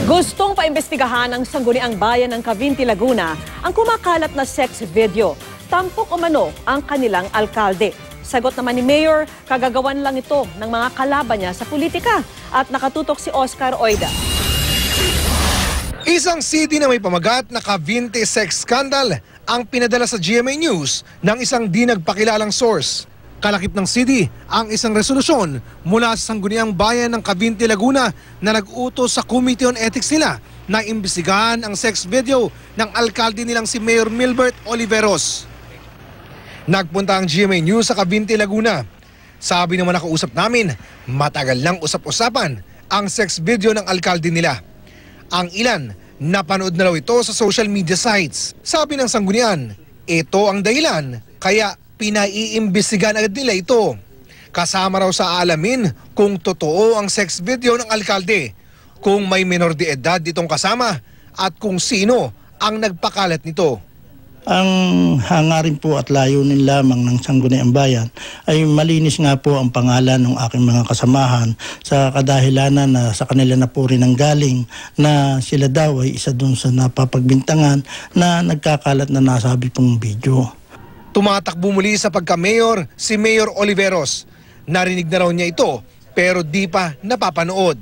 Gustong paimbestigahan ng Sangguniang Bayan ng Cavinti, Laguna ang kumakalat na sex video. Tampok umano ang kanilang alkalde. Sagot naman ni Mayor, kagagawan lang ito ng mga kalaban niya sa politika. At nakatutok si Oscar Oida. Isang CD na may pamagat na Cavinti sex scandal ang pinadala sa GMA News ng isang di nagpakilalang source. Kalakip ng CD ang isang resolusyon mula sa Sangguniang Bayan ng Cavinti, Laguna na nag-utos sa Committee on Ethics nila na imbestigahan ang sex video ng alkalde nilang si Mayor Milbert Oliveros. Nagpunta ang GMA News sa Cavinti, Laguna. Sabi naman nakausap namin, matagal lang usap-usapan ang sex video ng alkalde nila. Ang ilan, napanood na raw ito sa social media sites. Sabi ng Sanggunian, ito ang dahilan kaya pinaiimbestigahan agad nila ito. Kasama raw sa alamin kung totoo ang sex video ng alkalde, kung may minor de edad itong kasama at kung sino ang nagpakalat nito. Ang hangarin po at layunin lamang ng Sangguniang Bayan ay malinis nga po ang pangalan ng aking mga kasamahan sa kadahilanan na sa kanila na po rin ang galing na sila daw ay isa dun sa napapagbintangan na nagkakalat na nasabi pong video. Tumatakbo muli sa pagka-mayor si Mayor Oliveros. Narinig na raw niya ito pero di pa napapanood.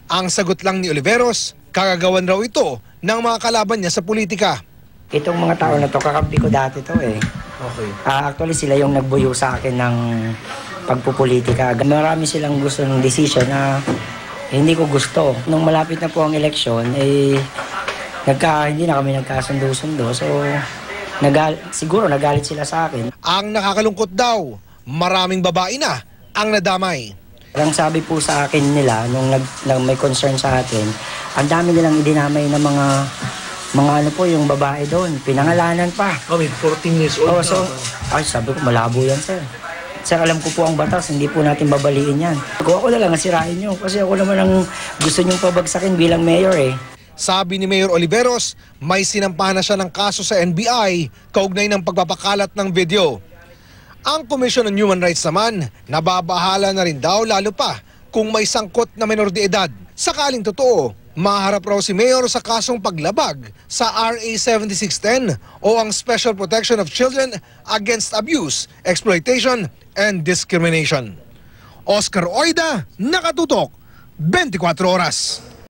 Ang sagot lang ni Oliveros, kagagawan raw ito ng mga kalaban niya sa politika. Itong mga tao na to, kakampi ko dati to eh. Okay. Actually sila yung nagbuyo sa akin ng pagpupolitika. Marami silang gusto ng decision na hindi ko gusto. Nung malapit na po ang eleksyon, hindi na kami nagkasundo-sundo. So siguro nagalit sila sa akin. Ang nakakalungkot daw, maraming babae na ang nadamay. Ang sabi po sa akin nila, nung may concern sa atin, ang dami nilang idinamay ng mga ano po yung babae doon. Pinangalanan pa. Oh, may 14 years old. Sabi ko, malabo yan, sir. Sir, alam ko po ang batas, hindi po natin babaliin yan. Ako na lang ang sirain nyo, kasi ako naman ang gusto nyong pabagsakin bilang mayor eh. Sabi ni Mayor Oliveros, may sinampahan na siya ng kaso sa NBI kaugnay ng pagpapakalat ng video. Ang Commission on Human Rights naman, nababahala na rin daw lalo pa kung may sangkot na minor de edad. Sakaling totoo, maharap raw si Mayor sa kasong paglabag sa RA 7610 o ang Special Protection of Children Against Abuse, Exploitation and Discrimination. Oscar Oida, nakatutok, 24 oras.